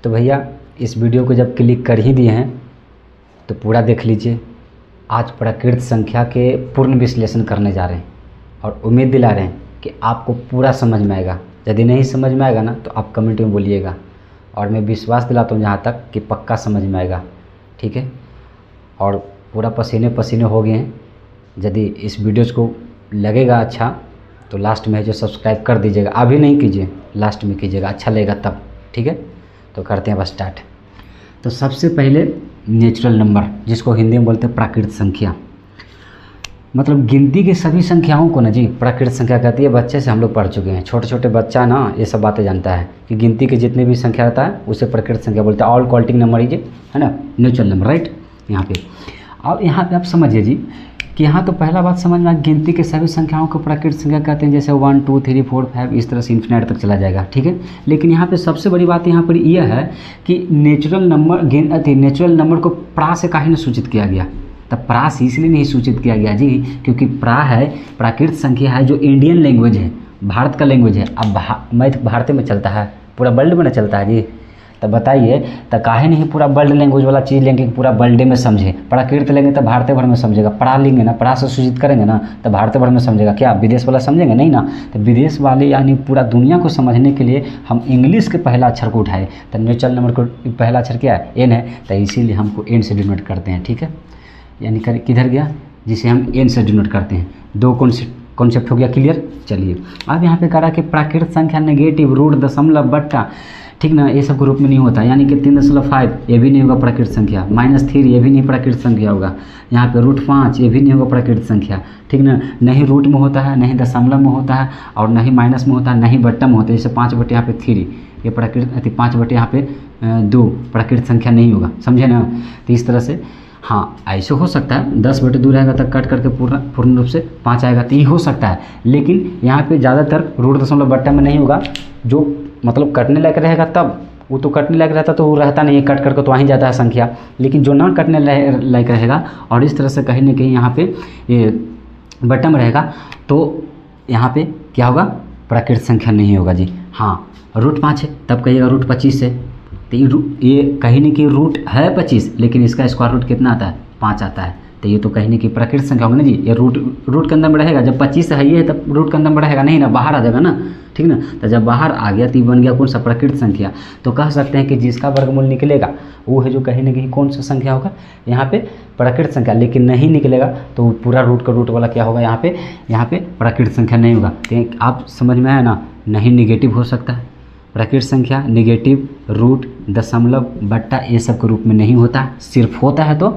तो भैया इस वीडियो को जब क्लिक कर ही दिए हैं तो पूरा देख लीजिए। आज प्राकृत संख्या के पूर्ण विश्लेषण करने जा रहे हैं और उम्मीद दिला रहे हैं कि आपको पूरा समझ में आएगा। यदि नहीं समझ में आएगा ना तो आप कमेंट में बोलिएगा और मैं विश्वास दिलाता हूँ जहाँ तक कि पक्का समझ में आएगा, ठीक है। और पूरा पसीने पसीने हो गए हैं। यदि इस वीडियोज़ को लगेगा अच्छा तो लास्ट में जो सब्सक्राइब कर दीजिएगा, अभी नहीं कीजिए, लास्ट में कीजिएगा, अच्छा लगेगा तब, ठीक है। तो करते हैं बस स्टार्ट। तो सबसे पहले नेचुरल नंबर, जिसको हिंदी में बोलते हैं प्राकृत संख्या, मतलब गिनती की सभी संख्याओं को ना जी प्राकृत संख्या कहती है। बच्चे से हम लोग पढ़ चुके हैं, छोटे छोटे बच्चा ना ये सब बातें जानता है कि गिनती की जितनी भी संख्या रहता है उसे प्राकृत संख्या बोलते हैं। ऑल क्वालिटिंग नंबर ही है ना, नेचुरल नंबर, राइट। यहाँ पे अब यहाँ पे आप समझिए जी कि यहाँ तो पहला बात समझ में, गिनती के सभी संख्याओं को प्राकृत संख्या कहते हैं। जैसे 1 2 3 4 5 इस तरह से इन्फिनिट तक चला जाएगा, ठीक है। लेकिन यहाँ पे सबसे बड़ी बात यहाँ पर यह है कि नेचुरल नंबर को प्रा से काहे न सूचित किया गया। तब प्रा से इसलिए नहीं सूचित किया गया जी क्योंकि प्रा है, प्राकृत संख्या है जो इंडियन लैंग्वेज है, भारत का लैंग्वेज है। अब मैथ भारत में चलता है, पूरा वर्ल्ड में न चलता है जी। तब बताइए तो काहे नहीं पूरा वर्ल्ड लैंग्वेज वाला चीज़ लेंगे, पूरा वर्ल्ड में समझे। प्राकृत लेंगे तो भारत भर में समझेगा, प्रा लेंगे ना, प्रा से सूचित करेंगे ना तो भारत भर में समझेगा। क्या विदेश वाला समझेंगे? नहीं ना। तो विदेश वाले यानी पूरा दुनिया को समझने के लिए हम इंग्लिश के पहला अक्षर को उठाए। तो नेचुरल नंबर को पहला अक्षर क्या है? एन है, तो इसीलिए हमको एन से डिनोट करते हैं, ठीक है। यानी किधर गया, जिसे हम एन से डिनोट करते हैं। दो कॉन्सेप्ट हो गया क्लियर। चलिए अब यहाँ पे करा कि प्राकृत संख्या नेगेटिव, रूट, दशमलव, बट्टा, ठीक ना, ये सब ग्रुप में नहीं होता। यानी कि 3.5 ये भी नहीं होगा प्राकृत संख्या, -3 ये भी नहीं प्राकृत संख्या होगा। यहाँ पे √5 ये भी नहीं होगा प्राकृत संख्या, ठीक ना। नहीं रूट में होता है, नहीं दशमलव में होता है और नहीं माइनस में होता है, नहीं बट्टा में होता है। जैसे 5/3 यहाँ पे 3 ये प्राकृत, 5/2 यहाँ पे 2 प्राकृत संख्या नहीं होगा, समझे ना। तो इस तरह से हाँ ऐसे हो सकता है 10/2 रहेगा तब कट करके पूर्ण रूप से 5 आएगा, तो ये हो सकता है। लेकिन यहाँ पे ज़्यादातर रूट दशमलव बट्टा में नहीं होगा। जो मतलब कटने लायक रहेगा तब वो तो कटने लायक रहता तो वो रहता नहीं है, कट करके तो वहीं जाता है संख्या। लेकिन जो ना कटने लायक रहेगा और इस तरह से कहीं ना कहीं यहाँ पे ये बट्टा में रहेगा तो यहाँ पे क्या होगा, प्राकृत संख्या नहीं होगा जी। हाँ √5 है तब कहिएगा √25 है, तो ये कहीं नहीं कि रूट है 25 लेकिन इसका स्क्वायर रूट कितना आता है? 5 आता है। तो ये तो कहीं नहीं कि प्राकृत संख्या होगा ना जी। ये रूट के अंदर में रहेगा, जब 25 है ये तब रूट के अंदर में रहेगा नहीं ना, बाहर आ जाएगा ना, ठीक ना। तो जब बाहर आ गया तो बन गया कौन सा? प्राकृत संख्या। तो कह सकते हैं कि जिसका वर्गमूल निकलेगा वो है जो कहीं ना कहीं कौन सा संख्या होगा यहाँ पे? प्राकृत संख्या। लेकिन नहीं निकलेगा तो पूरा रूट का रूट वाला क्या होगा यहाँ पे प्राकृत संख्या नहीं होगा। तो आप समझ में आया ना, नहीं निगेटिव हो सकता है प्राकृत संख्या, निगेटिव, रूट, दशमलव, बट्टा ये सब के रूप में नहीं होता, सिर्फ होता है तो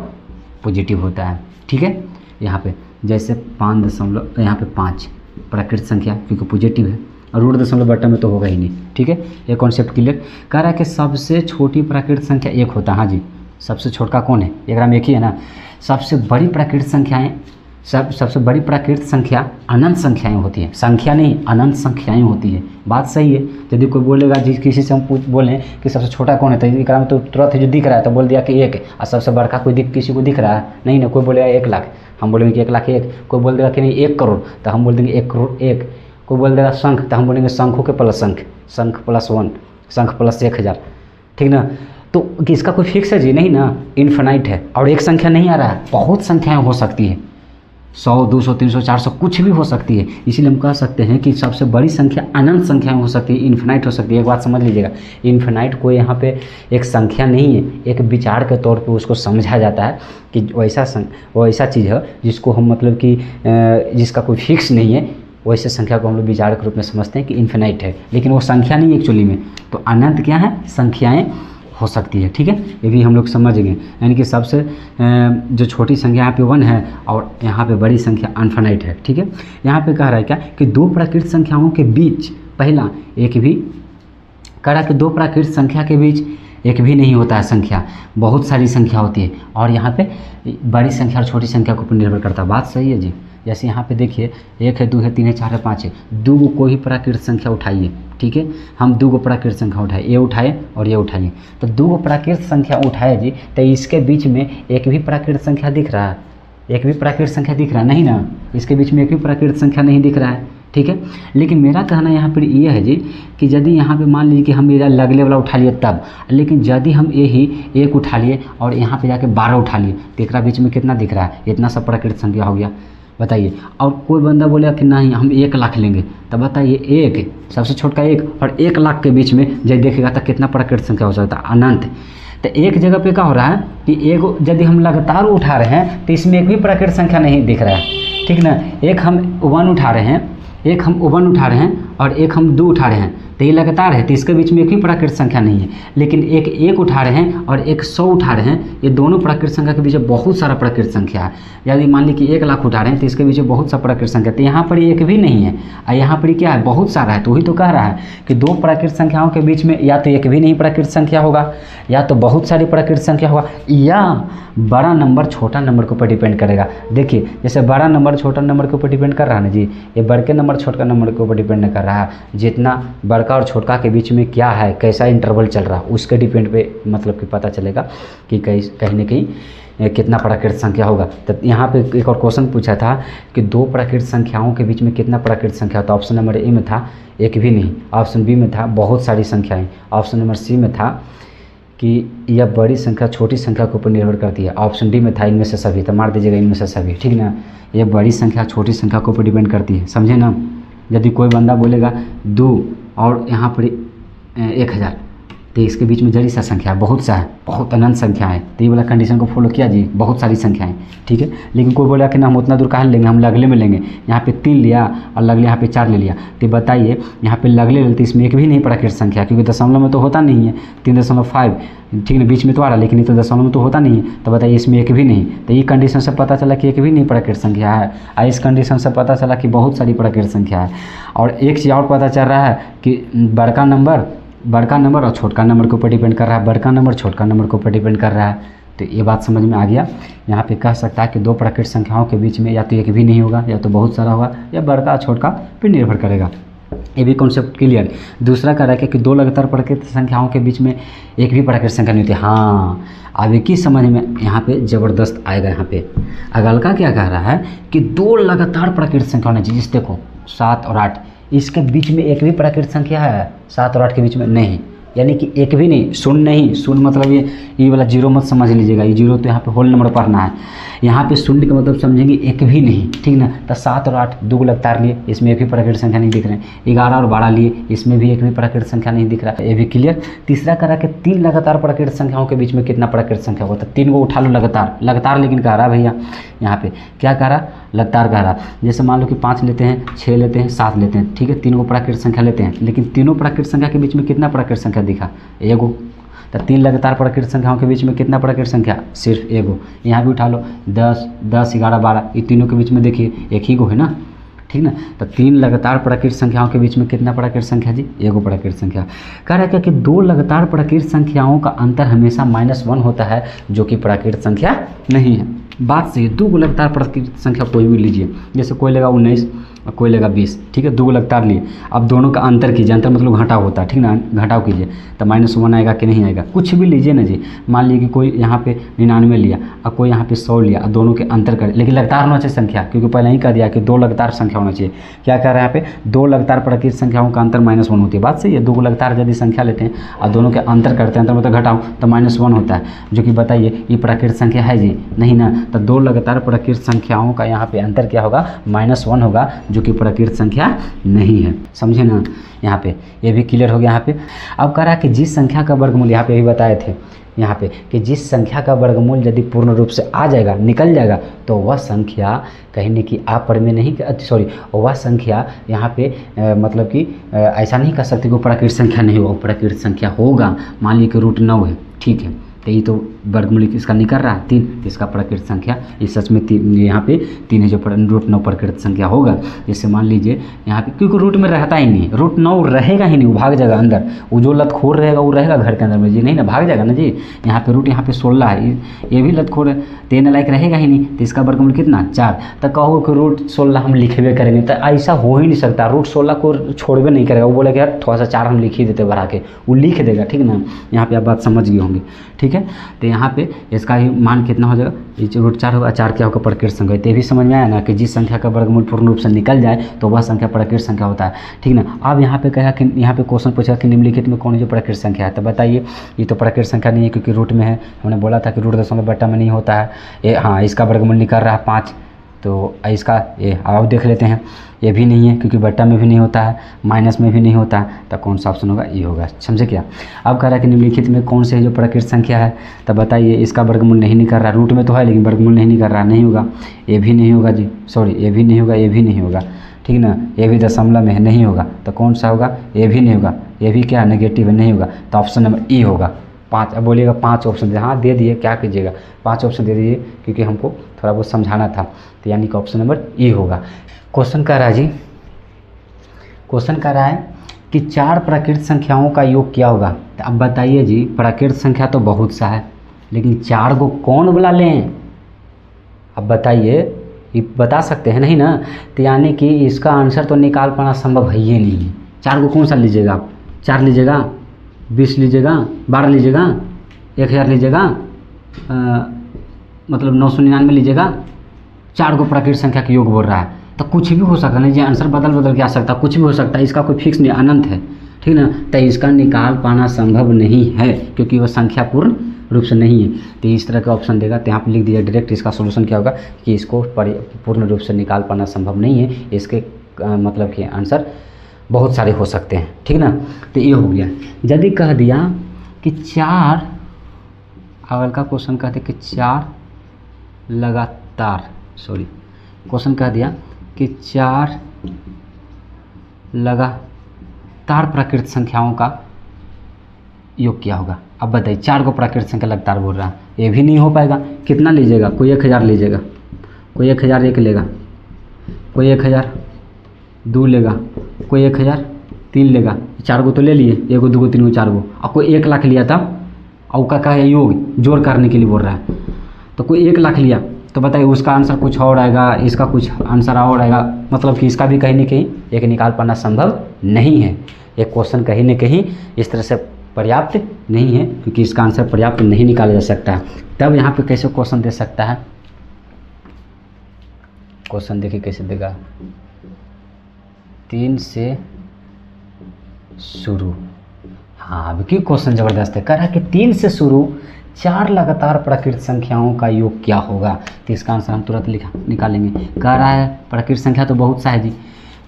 पॉजिटिव होता है, ठीक है। यहाँ पे जैसे 5 यहाँ पे 5 प्राकृत संख्या क्योंकि पॉजिटिव है और रूट दशमलव बट्टा में तो होगा ही नहीं, ठीक है। ये कॉन्सेप्ट क्लियर। कह रहा है कि सबसे छोटी प्राकृत संख्या 1 होता है। हाँ जी, सबसे छोटा कौन है? एक में एक ही है ना। सबसे बड़ी प्राकृत संख्याएँ सबसे बड़ी प्राकृत संख्या अनंत संख्याएं होती हैं, संख्या नहीं अनंत संख्याएं होती है। बात सही है। यदि कोई बोलेगा जिस किसी से हम बोलें कि सबसे छोटा कौन है तो एक में तो तुरंत जो दिख रहा है तो बोल दिया कि 1 है। और सबसे बड़का कोई किसी को दिख रहा है नहीं ना। कोई बोलेगा 1 लाख, हम बोलेंगे कि 1,01,000। कोई बोल देगा कि नहीं 1 करोड़ तो हम बोल देंगे 1 करोड़ 1। कोई बोल देगा शंख तो हम बोलेंगे शंखों के प्लस शंख, शंख +1, शंख +1000, ठीक ना। तो इसका कोई फिक्स है जी? नहीं ना, इन्फिनाइट है। और एक संख्या नहीं आ रहा है, बहुत संख्याएं हो सकती है, 100 200 300 400 कुछ भी हो सकती है। इसीलिए हम कह सकते हैं कि सबसे बड़ी संख्या अनंत संख्याएं हो सकती है, इन्फिनाइट हो सकती है। एक बात समझ लीजिएगा, इन्फिनाइट को यहाँ पे एक संख्या नहीं है, एक विचार के तौर पे उसको समझा जाता है कि वो ऐसा चीज़ है जिसको हम मतलब कि जिसका कोई फिक्स नहीं है, वैसे संख्या को हम लोग विचार के रूप में समझते हैं कि इन्फिनाइट है। लेकिन वो संख्या नहीं है एक्चुअली में। तो अनंत क्या है? संख्याएँ हो सकती है, ठीक है। ये भी हम लोग समझ गए। यानी कि सबसे जो छोटी संख्या यहाँ पे 1 है और यहाँ पे बड़ी संख्या इनफिनिट है, ठीक है। यहाँ पे कह रहा है क्या कि दो प्राकृत संख्याओं के बीच पहला एक भी, कह रहा है कि दो प्राकृत संख्या के बीच एक भी नहीं होता है संख्या, बहुत सारी संख्या होती है। और यहाँ पे बड़ी संख्या और छोटी संख्या के ऊपर निर्भर करता है। बात सही है जी। जैसे यहाँ पे देखिए 1 है 2 है 3 है 4 है 5 है, 2 को ही प्राकृत संख्या उठाइए, ठीक है। हम 2 को प्राकृत संख्या उठाए, ये उठाए और ये उठाइए। तो 2 को प्राकृत संख्या उठाए जी, तो इसके बीच में एक भी प्राकृत संख्या दिख रहा है? एक भी प्राकृत संख्या दिख रहा है नहीं ना, इसके बीच में एक भी प्राकृत संख्या नहीं दिख रहा है, ठीक ठीक है। लेकिन मेरा कहना यहाँ पर ये है जी कि यदि यहाँ पे मान लीजिए कि हम ये लगले वाला उठा लिए तब, लेकिन यदि हम यही 1 उठा लिए और यहाँ पे जाके 12 उठा लिए तो एक बीच में कितना दिख रहा है, इतना सब प्राकृत संख्या हो गया, बताइए। और कोई बंदा बोलेगा कि नहीं हम 1 लाख लेंगे, तब बताइए 1 सबसे छोटा 1 और 1 लाख के बीच में जब देखेगा तो कितना प्राकृत संख्या हो सकता है, अनंत। तो एक जगह पे क्या हो रहा है कि एक यदि हम लगातार उठा रहे हैं तो इसमें एक भी प्राकृत संख्या नहीं दिख रहा है, ठीक ना। एक हम 1 उठा रहे हैं, एक हम 1 उठा रहे हैं और एक हम 2 उठा रहे हैं, तो ये लगातार है तो इसके बीच में एक भी प्राकृत संख्या नहीं है। लेकिन एक 1 उठा रहे हैं और एक 100 उठा रहे हैं, ये दोनों प्राकृत संख्या के बीच में बहुत सारा प्राकृत संख्या है। यदि मान ली कि 1 लाख उठा रहे हैं तो इसके बीच में बहुत सा प्राकृत संख्या, तो यहाँ पर एक भी नहीं है और यहाँ पर क्या है, बहुत सारा है। तो वही तो कह रहा है कि 2 प्राकृत संख्याओं के बीच में या तो एक भी नहीं प्राकृत संख्या होगा, या तो बहुत सारी प्राकृत संख्या होगा, या बड़ा नंबर छोटा नंबर के ऊपर डिपेंड करेगा। देखिए जैसे बड़ा नंबर छोटा नंबर के ऊपर डिपेंड कर रहा है ना जी, ये बड़े नंबर छोटा नंबर के ऊपर डिपेंड नहीं कर रहा है, जितना बड़का और छोटा के बीच में क्या है, कैसा इंटरवल चल रहा है, उसके डिपेंड पे मतलब कि पता चलेगा कि कहीं न कहीं कितना प्राकृत संख्या होगा। तो यहाँ पे एक और क्वेश्चन पूछा था कि 2 प्राकृत संख्याओं के बीच में कितना प्राकृत संख्या, तो ऑप्शन नंबर ए में था एक भी नहीं, ऑप्शन बी में था बहुत सारी संख्याएं, ऑप्शन नंबर सी में था कि यह बड़ी संख्या छोटी संख्या के ऊपर निर्भर करती है, ऑप्शन डी में था इनमें से सभी। तो मार दीजिएगा इनमें से सभी, ठीक ना। यह बड़ी संख्या छोटी संख्या के ऊपर डिपेंड करती है, समझे ना। यदि कोई बंदा बोलेगा 2 और यहाँ पर 1000 तो इसके बीच में जड़ी सा संख्या है, बहुत सा है, बहुत अनंत संख्या है, तो ये वाला कंडीशन को फॉलो किया जी, बहुत सारी संख्याएं, ठीक है। लेकिन कोई बोला कि ना हम उतना दूर कहाँ लेंगे, हम लगले में लेंगे, यहाँ पे 3 लिया और लगले यहाँ पे 4 ले लिया, तो बताइए यहाँ पे लगले लेते इसमें एक भी नहीं प्राकृत संख्या, क्योंकि दशमलव में तो होता नहीं है 3.5, ठीक है, बीच में तो आ रहा, लेकिन ये तो दशमलव में तो होता नहीं है, तो बताइए इसमें एक भी नहीं। तो ये कंडीशन से पता चला कि एक भी नहीं प्राकृत संख्या है, और इस कंडीशन से पता चला कि बहुत सारी प्राकृत संख्या है। और एक चीज़ और पता चल रहा है कि बड़का नंबर और छोटका नंबर के ऊपर डिपेंड कर रहा है, बड़का नंबर छोटका नंबर के ऊपर डिपेंड कर रहा है। तो ये बात समझ में आ गया। यहाँ पे कह सकता है कि 2 प्राकृत संख्याओं के बीच में या तो एक भी नहीं होगा, या तो बहुत सारा होगा, या बड़का और छोटका पे निर्भर करेगा। ये भी कॉन्सेप्ट क्लियर। दूसरा कह रहा है कि 2 लगातार प्राकृत संख्याओं के बीच में एक भी प्राकृत संख्या नहीं होती। हाँ, अब एक ही समझ में यहाँ पे ज़बरदस्त आएगा। यहाँ पे अगलका क्या कह रहा है कि 2 लगातार प्राकृत संख्या होना चाहिए। जिस देखो 7 और 8 इसके बीच में एक भी प्राकृत संख्या है, 7 और 8 के बीच में नहीं, यानी कि एक भी नहीं, शून्य नहीं। शून्य मतलब ये वाला 0 मत समझ लीजिएगा, ये 0 तो यहाँ पे होल नंबर पढ़ना है। यहाँ पे शून्य का मतलब समझेंगे एक भी नहीं, ठीक ना। तो 7 और 8 2 लगातार लिए, इसमें एक भी प्राकृत संख्या नहीं दिख रहे हैं। 11 और 12 लिए, इसमें भी एक भी प्राकृत संख्या नहीं दिख रहा है, ये भी क्लियर। तीसरा करा कि 3 लगातार प्राकृत संख्याओं के बीच में कितना प्राकृत संख्या होता है। 3 को उठा लो लगातार, लेकिन कह रहा भैया यहाँ पे क्या कह रहा, लगातार कह रहा। जैसे मान लो कि 5 लेते हैं, 6 लेते हैं, 7 लेते हैं, ठीक है, 3 को प्राकृत संख्या लेते हैं, लेकिन तीनों प्राकृत संख्या के बीच में कितना प्राकृत संख्या दिखा, एगो। तो 3 लगातार प्राकृत संख्याओं के बीच में कितना प्राकृत संख्या, सिर्फ एगो। यहाँ भी उठा लो 10, 11, 12, ये तीनों के बीच में देखिए एक ही गो है ना, ठीक ना। तो 3 लगातार प्राकृत संख्याओं के बीच में कितना प्राकृत संख्या जी, एगो प्राकृत संख्या। कह रहा है कि 2 लगातार प्राकृत संख्याओं का अंतर हमेशा -1 होता है, जो कि प्राकृत संख्या नहीं है। बात सही है। 2 लगातार प्राकृत संख्या कोई भी लीजिए, जैसे कोई लेगा 19 और कोई लेगा 20, ठीक है, 2 लगातार लिए। अब दोनों का अंतर कीजिए, अंतर मतलब घटाव होता है, ठीक ना, घटाव कीजिए तो -1 आएगा कि नहीं आएगा। कुछ भी लीजिए ना जी, मान लीजिए कि कोई यहाँ पे 99 लिया और कोई यहाँ पे 100 लिया, और दोनों के अंतर करें, लेकिन लगातार होना चाहिए संख्या, क्योंकि पहले ही कह दिया कि 2 लगातार संख्या होना चाहिए। क्या कह रहा है यहाँ पे, 2 लगातार प्राकृत संख्याओं का अंतर -1 होती है। बात सही है। 2 लगातार यदि संख्या लेते हैं और दोनों के अंतर करते हैं, अंतर मतलब घटाओ, तो -1 होता है, जो कि बताइए ये प्राकृत संख्या है जी, नहीं ना। तो 2 लगातार प्राकृत संख्याओं का यहाँ पे अंतर क्या होगा, -1 होगा, जो कि प्राकृत संख्या नहीं है, समझे ना। यहाँ पे ये भी क्लियर हो गया। यहाँ पे अब कह रहा है कि जिस संख्या का वर्गमूल, यहाँ पे भी बताए थे यहाँ पे कि जिस संख्या का वर्गमूल यदि पूर्ण रूप से आ जाएगा, निकल जाएगा, तो वह संख्या कहीं न कि आप पर में नहीं, सॉरी, वह संख्या यहाँ पे मतलब कि ऐसा नहीं कह सकते कि वो प्राकृत संख्या नहीं होगा, प्राकृत संख्या होगा। मान लीजिए कि √9 है, ठीक है, तो ये तो वर्गमूल इसका निकल रहा है 3, इसका प्राकृत संख्या इस सच में 3, यहाँ पे 3 है, जो √9 प्राकृत संख्या होगा। जैसे मान लीजिए यहाँ पे, क्योंकि रूट में रहता ही नहीं, √9 रहेगा ही नहीं, वो भाग जाएगा अंदर, वो जो लतखोर रहेगा वो रहेगा घर के अंदर में जी, नहीं ना, भाग जाएगा ना जी। यहाँ पे रूट यहाँ पे 16 है, ये भी लतखोर है, 3 लायक रहेगा ही नहीं, तो इसका वर्गमूल कितना 4। तो कहो कि √16 हम लिखबे करेंगे, तो ऐसा हो ही नहीं सकता, √16 को छोड़बे नहीं करेगा, वो बोलेगा यार थोड़ा सा 4 हम लिख ही देते बढ़ा के, वो लिख देगा, ठीक ना। यहाँ पे आप बात समझ गए होंगे, ठीक है। है। तो यहाँ पे इसका ही मान कितना हो जाएगा, ये √4 होगा, 4 क्या होगा, प्रकृत संख्या। तो ये भी समझ में आया ना कि जिस संख्या का वर्गमूल पूर्ण रूप से निकल जाए तो वह संख्या प्रकृत संख्या होता है, ठीक ना। अब यहाँ पे कहा कि यहाँ पे क्वेश्चन पूछा कि निम्नलिखित में कौन जो प्रकृत संख्या है। तो बताइए, ये तो प्रकृत संख्या नहीं है क्योंकि रूट में है। हमने बोला था कि रूट दशमलव बट्टा में नहीं होता है। ये हाँ, इसका वर्गमूल निकल रहा है 5, तो इसका ये अब देख लेते हैं, ये भी नहीं है क्योंकि बट्टा में भी नहीं होता है, माइनस में भी नहीं होता है। तो कौन सा ऑप्शन होगा, ये होगा। समझे क्या। अब कह रहा है कि निम्नलिखित में कौन से जो प्रकृत संख्या है। तो बताइए, इसका वर्गमूल नहीं निकल रहा, रूट में तो है लेकिन वर्गमूल नहीं निकल रहा, नहीं होगा। ये भी नहीं होगा जी, सॉरी, ये भी नहीं होगा, ये भी नहीं होगा, ठीक ना। ये भी दशमलव में है, नहीं होगा। तो कौन सा होगा, ये भी नहीं होगा, ये भी क्या है, नेगेटिव है, नहीं होगा। तो ऑप्शन नंबर ई होगा। 5। अब बोलिएगा 5 ऑप्शन दे, हाँ दे दिए, क्या कीजिएगा 5 ऑप्शन दे दीजिए क्योंकि हमको थोड़ा बहुत समझाना था। तो यानी कि ऑप्शन नंबर ई होगा। क्वेश्चन कह रहा है जी, क्वेश्चन कह रहा है कि 4 प्राकृत संख्याओं का योग क्या होगा। तो अब बताइए जी, प्राकृत संख्या तो बहुत सा है लेकिन 4 को कौन बुला लें। अब बताइए, ये बता सकते हैं नहीं ना। तो यानी कि इसका आंसर तो निकाल पाना संभव है ही नहीं है। 4 को कौन सा लीजिएगा आप, 4 लीजिएगा, 20 लीजिएगा, 12 लीजिएगा, 1000 लीजिएगा, मतलब 999 लीजिएगा। 4 को प्राकृत संख्या का योग बोल रहा है तो कुछ भी हो सकता है, जी आंसर बदल के आ सकता है, कुछ भी हो सकता है, इसका कोई फिक्स नहीं, अनंत है, ठीक ना। तो इसका निकाल पाना संभव नहीं है क्योंकि वह संख्या पूर्ण रूप से नहीं है। तो इस तरह का ऑप्शन देगा। तो यहाँ पर लिख दिया डायरेक्ट, इसका सोल्यूशन क्या होगा कि इसको पूर्ण रूप से निकाल पाना संभव नहीं है। इसके मतलब कि आंसर बहुत सारे हो सकते हैं, ठीक ना। तो ये हो गया। यदि कह दिया कि 4, अगल का क्वेश्चन कहते कि 4 लगातार, सॉरी, क्वेश्चन कह दिया कि 4 लगातार प्राकृत संख्याओं का योग क्या होगा। अब बताइए, 4 को प्राकृत संख्या लगातार बोल रहा है, ये भी नहीं हो पाएगा। कितना लीजिएगा, कोई 1000 लीजिएगा, कोई 1001 लेगा, कोई 1002 लेगा, कोई 1003 लेगा। 4 को तो ले लिए, 1 2 3 4 को। और कोई 1 लाख लिया था और का क्या है, योग जोड़ करने के लिए बोल रहा है। तो कोई 1 लाख लिया तो बताइए उसका आंसर कुछ और आएगा, इसका कुछ आंसर और आएगा। मतलब कि इसका भी कहीं ना कहीं एक निकाल पाना संभव नहीं है। एक क्वेश्चन कहीं ना कहीं इस तरह से पर्याप्त नहीं है क्योंकि इसका आंसर पर्याप्त नहीं निकाला जा सकता है। तब यहाँ पे कैसे क्वेश्चन दे सकता है, क्वेश्चन देखिए कैसे देगा। 3 से शुरू, हाँ अब की क्वेश्चन ज़बरदस्त है। कह रहा है कि 3 से शुरू 4 लगातार प्राकृत संख्याओं का योग क्या होगा। तो इसका आंसर हम तुरंत निकालेंगे। कह रहा है प्राकृत संख्या तो बहुत सा है जी,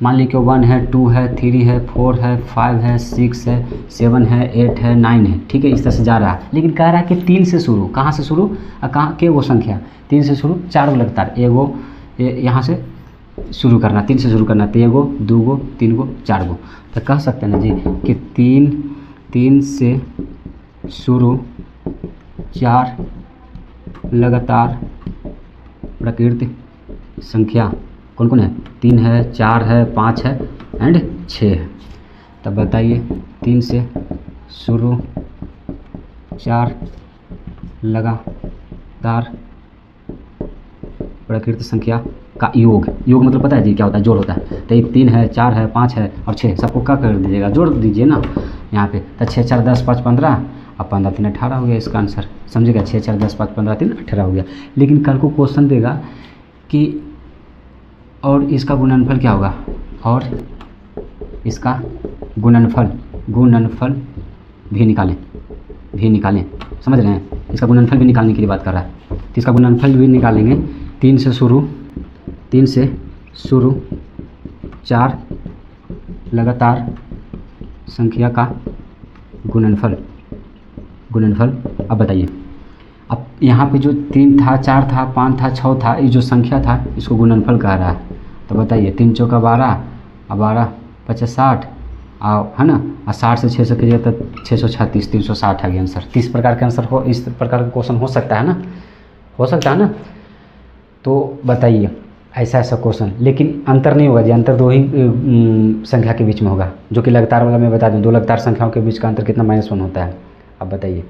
मान लीजिए 1 है, 2 है, 3 है, 4 है, 5 है, 6 है, 7 है, 8 है, 9 है, ठीक है, इस तरह से जा रहा है। लेकिन कह रहा है कि 3 से शुरू, कहाँ से शुरू, कहाँ के वो संख्या 3 से शुरू 4 लगातार, एगो यहाँ से शुरू करना, 3 से शुरू करना। तो 1 2 3 4। तो कह सकते हैं ना जी कि 3 से शुरू 4 लगातार प्राकृत संख्या कौन कौन है, 3 है, 4 है, 5 है एंड 6 है। तब बताइए 3 से शुरू 4 लगातार प्राकृत संख्या का योग मतलब पता है जी क्या होता है, जोड़ होता है। तो 3 है, 4 है, 5 है और 6, सबको क्या कर दीजिएगा, जोड़ दीजिए ना यहाँ पे। तो 6 4 10 5 15 और 15 3 18 हो गया इसका आंसर। समझिएगा, 6 4 10 5 15 3 18 हो गया। लेकिन कल को क्वेश्चन देगा कि और इसका गुणनफल क्या होगा, और इसका गुणनफल भी निकालें, समझ रहे हैं। इसका गुणनफल भी निकालने के लिए बात कर रहा है। तो इसका गुणनफल भी निकालेंगे। 3 से शुरू 4 लगातार संख्या का गुणनफल। अब बताइए, अब यहाँ पे जो 3 था, 4 था, 5 था, 6 था, ये जो संख्या था इसको गुणनफल कह रहा है। तो बताइए 3 चौका 12 और 12 50 60 और है ना, और 60 से 600 कीजिए तो 636 360 आ गया आंसर। 30 प्रकार के आंसर हो, इस प्रकार का क्वेश्चन हो सकता है ना, तो बताइए ऐसा क्वेश्चन। लेकिन अंतर नहीं होगा जी, अंतर 2 ही संख्या के बीच में होगा, जो कि लगातार वाला मैं बता दूं, 2 लगातार संख्याओं के बीच का अंतर कितना -1 होता है। अब बताइए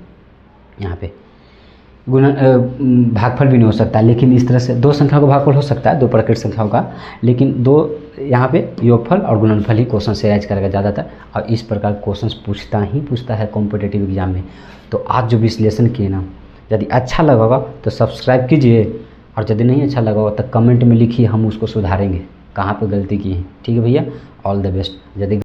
यहाँ पे भागफल भी नहीं हो सकता, लेकिन इस तरह से दो संख्याओं का भागफल हो सकता है, दो प्राकृत संख्याओं का, लेकिन दो यहाँ पे योगफल और गुणनफल ही क्वेश्चन से राइज करेगा ज़्यादातर। और इस प्रकार क्वेश्चन पूछता है कॉम्पिटिटिव एग्जाम में। तो आज जो विश्लेषण किए ना, यदि अच्छा लगा होगा तो सब्सक्राइब कीजिए, और यदि नहीं अच्छा लगा होगा तो कमेंट में लिखिए, हम उसको सुधारेंगे कहाँ पे गलती की है। ठीक है भैया, ऑल द बेस्ट। यदि